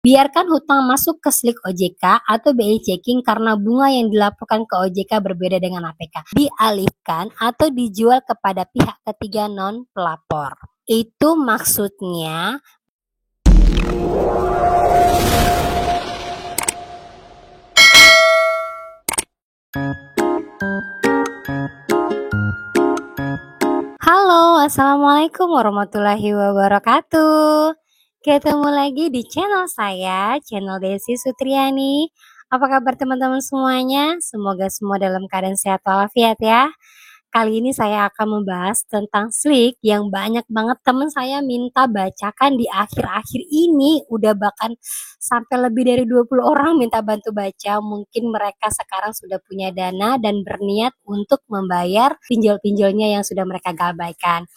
Biarkan hutang masuk ke slik OJK atau BI checking karena bunga yang dilaporkan ke OJK berbeda dengan APK. Dialihkan atau dijual kepada pihak ketiga non pelapor. Itu maksudnya Halo, Assalamualaikum warahmatullahi wabarakatuh. Ketemu lagi di channel saya, channel Desi Sutriani. Apa kabar teman-teman semuanya? Semoga semua dalam keadaan sehat walafiat ya. Kali ini saya akan membahas tentang slik yang banyak banget teman saya minta bacakan di akhir-akhir ini. Udah bahkan sampai lebih dari 20 orang minta bantu baca. Mungkin mereka sekarang sudah punya dana dan berniat untuk membayar pinjol-pinjolnya yang sudah mereka gabaikan.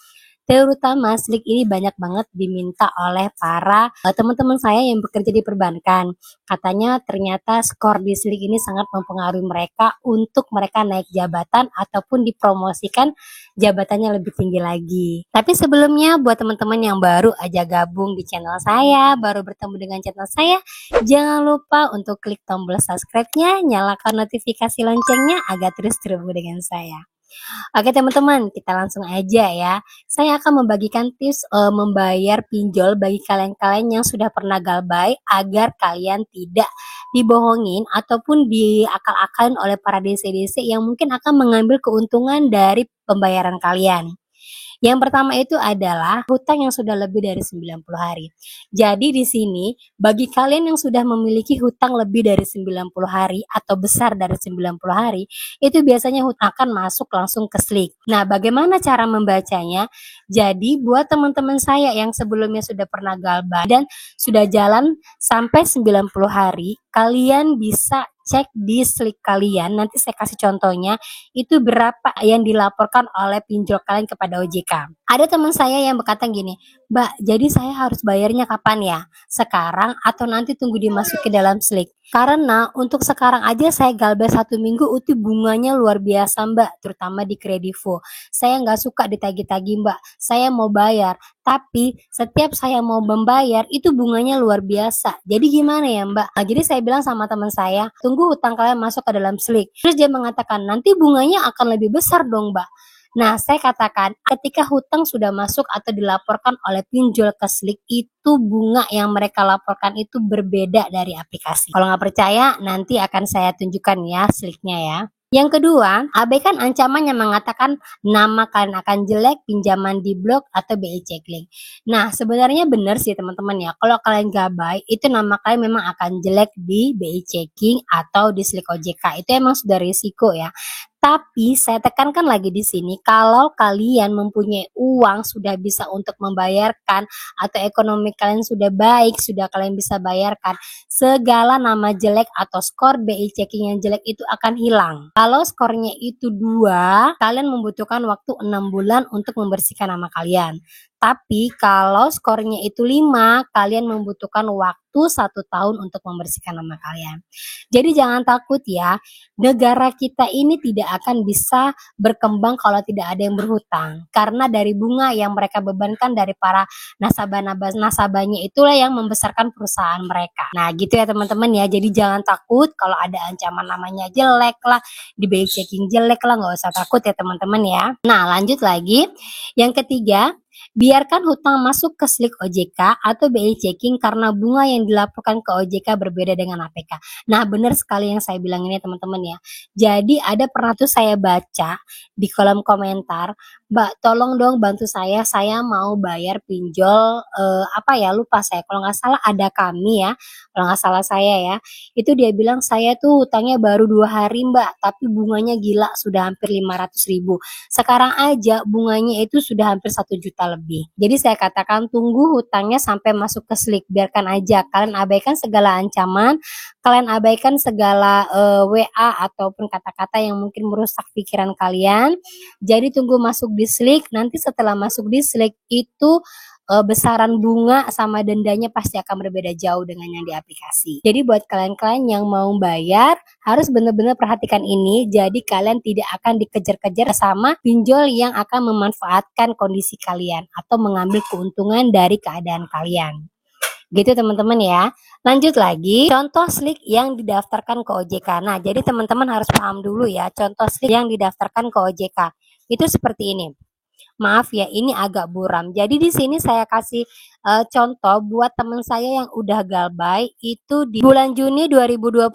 Terutama slik ini banyak banget diminta oleh para teman-teman saya yang bekerja di perbankan. Katanya ternyata skor di slik ini sangat mempengaruhi mereka untuk mereka naik jabatan ataupun dipromosikan jabatannya lebih tinggi lagi. Tapi sebelumnya buat teman-teman yang baru aja gabung di channel saya, baru bertemu dengan channel saya, jangan lupa untuk klik tombol subscribe-nya, nyalakan notifikasi loncengnya agar terus terhubung dengan saya. Oke teman-teman, kita langsung aja ya. Saya akan membagikan tips membayar pinjol bagi kalian-kalian yang sudah pernah galbay agar kalian tidak dibohongin ataupun diakal-akalin oleh para DC-DC yang mungkin akan mengambil keuntungan dari pembayaran kalian. Yang pertama itu adalah hutang yang sudah lebih dari 90 hari. Jadi di sini bagi kalian yang sudah memiliki hutang lebih dari 90 hari atau besar dari 90 hari, itu biasanya hutang akan masuk langsung ke slik. Nah, bagaimana cara membacanya? Jadi buat teman-teman saya yang sebelumnya sudah pernah galbay dan sudah jalan sampai 90 hari, kalian bisa cek di slik kalian, nanti saya kasih contohnya, itu berapa yang dilaporkan oleh pinjol kalian kepada OJK. Ada teman saya yang berkata gini, Mbak, jadi saya harus bayarnya kapan ya? Sekarang atau nanti tunggu dimasuki dalam slik? Karena untuk sekarang aja saya galbay 1 minggu itu bunganya luar biasa Mbak, terutama di Kredivo. Saya nggak suka ditagih-tagih Mbak, saya mau bayar. Tapi setiap saya mau membayar itu bunganya luar biasa. Jadi gimana ya Mbak? Nah, jadi saya bilang sama teman saya, tunggu hutang kalian masuk ke dalam slik. Terus dia mengatakan, nanti bunganya akan lebih besar dong Mbak. Nah, saya katakan ketika hutang sudah masuk atau dilaporkan oleh pinjol ke slik, itu bunga yang mereka laporkan itu berbeda dari aplikasi. Kalau nggak percaya, nanti akan saya tunjukkan ya sliknya ya. Yang kedua, abaikan ancaman yang mengatakan nama kalian akan jelek, pinjaman diblok, atau BI checking. Nah, sebenarnya benar sih teman-teman ya. Kalau kalian gabay, itu nama kalian memang akan jelek di BI checking atau di slik OJK. Itu emang sudah risiko ya. Tapi saya tekankan lagi di sini, kalau kalian mempunyai uang sudah bisa untuk membayarkan atau ekonomi kalian sudah baik, sudah kalian bisa bayarkan, segala nama jelek atau skor BI checking yang jelek itu akan hilang. Kalau skornya itu 2, kalian membutuhkan waktu 6 bulan untuk membersihkan nama kalian. Tapi kalau skornya itu 5, kalian membutuhkan waktu 1 tahun untuk membersihkan nama kalian. Jadi jangan takut ya, negara kita ini tidak akan bisa berkembang kalau tidak ada yang berhutang. Karena dari bunga yang mereka bebankan dari para nasabahnya itulah yang membesarkan perusahaan mereka. Nah gitu ya teman-teman ya, jadi jangan takut kalau ada ancaman namanya jelek lah, di BI checking jelek lah, nggak usah takut ya teman-teman ya. Nah lanjut lagi, yang ketiga, biarkan hutang masuk ke slik OJK atau BI checking karena bunga yang dilaporkan ke OJK berbeda dengan APK. Nah, benar sekali yang saya bilang ini teman-teman ya. Jadi ada pernah tuh saya baca di kolom komentar, Mbak tolong dong bantu saya mau bayar pinjol apa ya lupa saya, kalau nggak salah ada kami ya, kalau nggak salah saya ya, itu dia bilang saya tuh hutangnya baru 2 hari Mbak, tapi bunganya gila sudah hampir 500.000. Sekarang aja bunganya itu sudah hampir 1 juta lebih. Jadi saya katakan tunggu hutangnya sampai masuk ke slik, biarkan aja, kalian abaikan segala ancaman, kalian abaikan segala WA ataupun kata-kata yang mungkin merusak pikiran kalian. Jadi tunggu masuk di slik, nanti setelah masuk di slik itu besaran bunga sama dendanya pasti akan berbeda jauh dengan yang di aplikasi. Jadi buat kalian-kalian yang mau bayar harus benar-benar perhatikan ini. Jadi kalian tidak akan dikejar-kejar sama pinjol yang akan memanfaatkan kondisi kalian atau mengambil keuntungan dari keadaan kalian. Gitu teman-teman ya. Lanjut lagi, contoh slik yang didaftarkan ke OJK. Nah, jadi teman-teman harus paham dulu ya, contoh slik yang didaftarkan ke OJK. Itu seperti ini. Maaf ya, ini agak buram. Jadi di sini saya kasih contoh buat teman saya yang udah galbay itu di bulan Juni 2022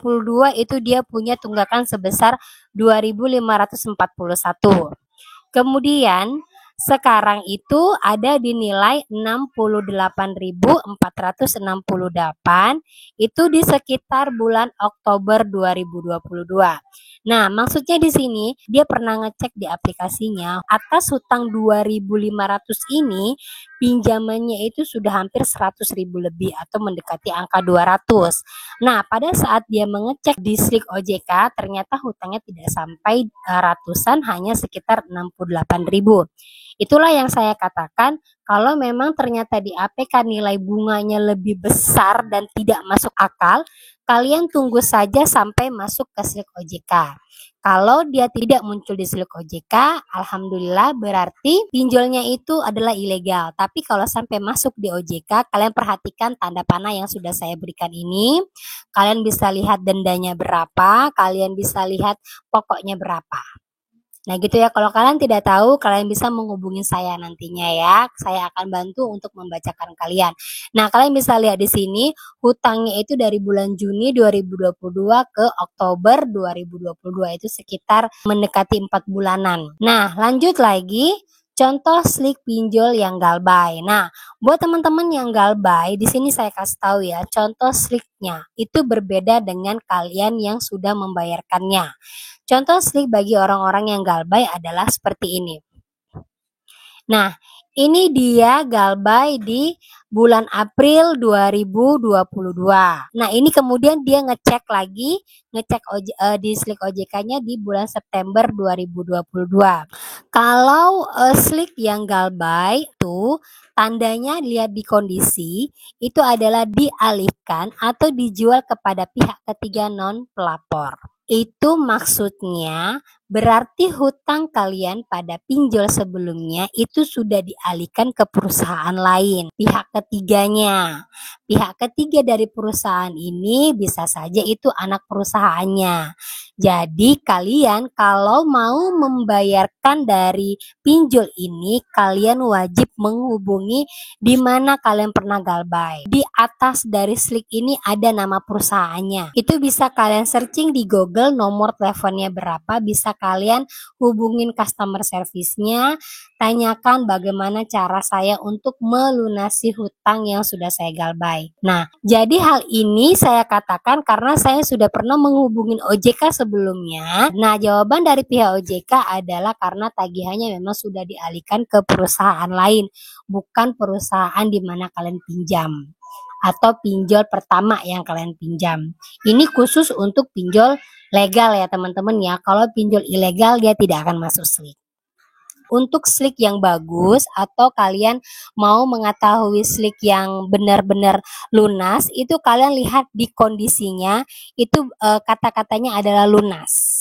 itu dia punya tunggakan sebesar 2.541. Kemudian sekarang itu ada di nilai 68.468 itu di sekitar bulan Oktober 2022. Nah, maksudnya di sini dia pernah ngecek di aplikasinya atas hutang 2.500 ini pinjamannya itu sudah hampir 100.000 lebih atau mendekati angka 200. Nah, pada saat dia mengecek di slik OJK ternyata hutangnya tidak sampai ratusan, hanya sekitar 68.000. Itulah yang saya katakan, kalau memang ternyata di APK nilai bunganya lebih besar dan tidak masuk akal, kalian tunggu saja sampai masuk ke slik OJK. Kalau dia tidak muncul di slik OJK, alhamdulillah berarti pinjolnya itu adalah ilegal. Tapi kalau sampai masuk di OJK, kalian perhatikan tanda panah yang sudah saya berikan ini. Kalian bisa lihat dendanya berapa, kalian bisa lihat pokoknya berapa. Nah gitu ya, kalau kalian tidak tahu, kalian bisa menghubungi saya nantinya ya. Saya akan bantu untuk membacakan kalian. Nah, kalian bisa lihat di sini, hutangnya itu dari bulan Juni 2022 ke Oktober 2022, itu sekitar mendekati 4 bulanan. Nah, lanjut lagi. Contoh slik pinjol yang galbay. Nah, buat teman-teman yang galbay, di sini saya kasih tahu ya, contoh sliknya itu berbeda dengan kalian yang sudah membayarkannya. Contoh slik bagi orang-orang yang galbay adalah seperti ini. Nah, ini dia galbay di bulan April 2022. Nah, ini kemudian dia ngecek lagi, di slik OJK-nya di bulan September 2022. Kalau slik yang galbay itu tandanya lihat di kondisi itu adalah dialihkan atau dijual kepada pihak ketiga non pelapor. Itu maksudnya berarti hutang kalian pada pinjol sebelumnya itu sudah dialihkan ke perusahaan lain, pihak ketiganya. Pihak ketiga dari perusahaan ini bisa saja itu anak perusahaannya. Jadi kalian kalau mau membayarkan dari pinjol ini, kalian wajib menghubungi di mana kalian pernah galbay. Di atas dari slik ini ada nama perusahaannya. Itu bisa kalian searching di Google, nomor teleponnya berapa, bisa kalian hubungin customer service-nya, tanyakan bagaimana cara saya untuk melunasi hutang yang sudah saya galbay. Nah, jadi hal ini saya katakan karena saya sudah pernah menghubungin OJK sebelumnya. Nah, jawaban dari pihak OJK adalah karena tagihannya memang sudah dialihkan ke perusahaan lain, bukan perusahaan di mana kalian pinjam atau pinjol pertama yang kalian pinjam. Ini khusus untuk pinjol legal ya teman-teman ya. Kalau pinjol ilegal dia tidak akan masuk slik. Untuk slik yang bagus atau kalian mau mengetahui slik yang benar-benar lunas, itu kalian lihat di kondisinya, itu kata-katanya adalah lunas.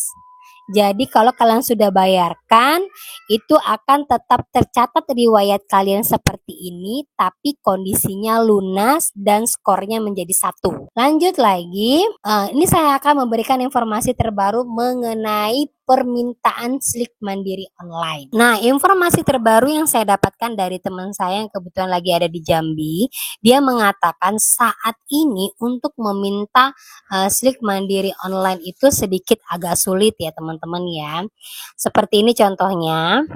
Jadi kalau kalian sudah bayarkan, itu akan tetap tercatat riwayat kalian seperti ini, tapi kondisinya lunas dan skornya menjadi 1. Lanjut lagi, ini saya akan memberikan informasi terbaru mengenai permintaan slik mandiri online. Nah, informasi terbaru yang saya dapatkan dari teman saya yang kebetulan lagi ada di Jambi, dia mengatakan saat ini untuk meminta slik mandiri online itu sedikit agak sulit ya teman-teman ya. Seperti ini contohnya.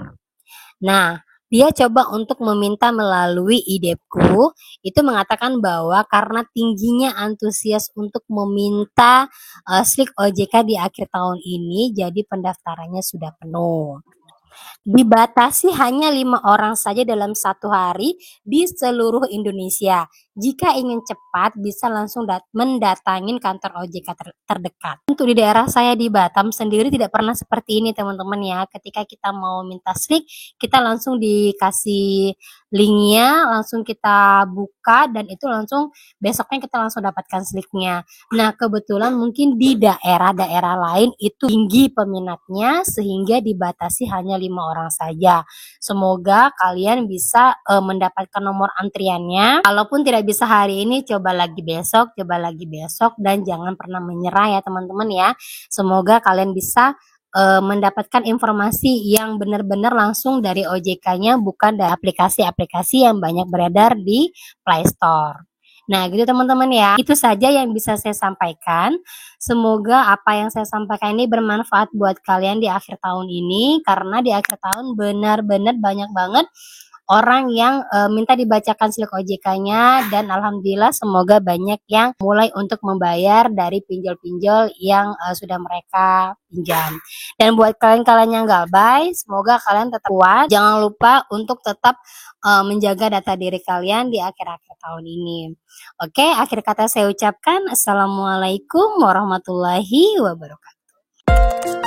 Nah, dia coba untuk meminta melalui IDEPku, itu mengatakan bahwa karena tingginya antusias untuk meminta slik OJK di akhir tahun ini, jadi pendaftarannya sudah penuh. Dibatasi hanya 5 orang saja dalam 1 hari di seluruh Indonesia. Jika ingin cepat, bisa langsung mendatangin kantor OJK terdekat. Untuk di daerah saya di Batam sendiri tidak pernah seperti ini teman-teman ya. Ketika kita mau minta slik, kita langsung dikasih linknya, langsung kita buka dan itu langsung besoknya kita langsung dapatkan sliknya. Nah, kebetulan mungkin di daerah-daerah lain itu tinggi peminatnya sehingga dibatasi hanya 5 orang saja. Semoga kalian bisa mendapatkan nomor antriannya. Kalaupun tidak bisa hari ini, coba lagi besok, dan jangan pernah menyerah ya teman-teman ya. Semoga kalian bisa mendapatkan informasi yang benar-benar langsung dari OJK-nya, bukan dari aplikasi-aplikasi yang banyak beredar di Play Store. Nah, gitu teman-teman ya. Itu saja yang bisa saya sampaikan. Semoga apa yang saya sampaikan ini bermanfaat buat kalian di akhir tahun ini, karena di akhir tahun benar-benar banyak banget orang yang minta dibacakan slip OJK-nya, dan alhamdulillah semoga banyak yang mulai untuk membayar dari pinjol-pinjol yang sudah mereka pinjam. Dan buat kalian-kalian yang gabay, semoga kalian tetap kuat. Jangan lupa untuk tetap menjaga data diri kalian di akhir-akhir tahun ini. Oke, akhir kata saya ucapkan Assalamualaikum warahmatullahi wabarakatuh.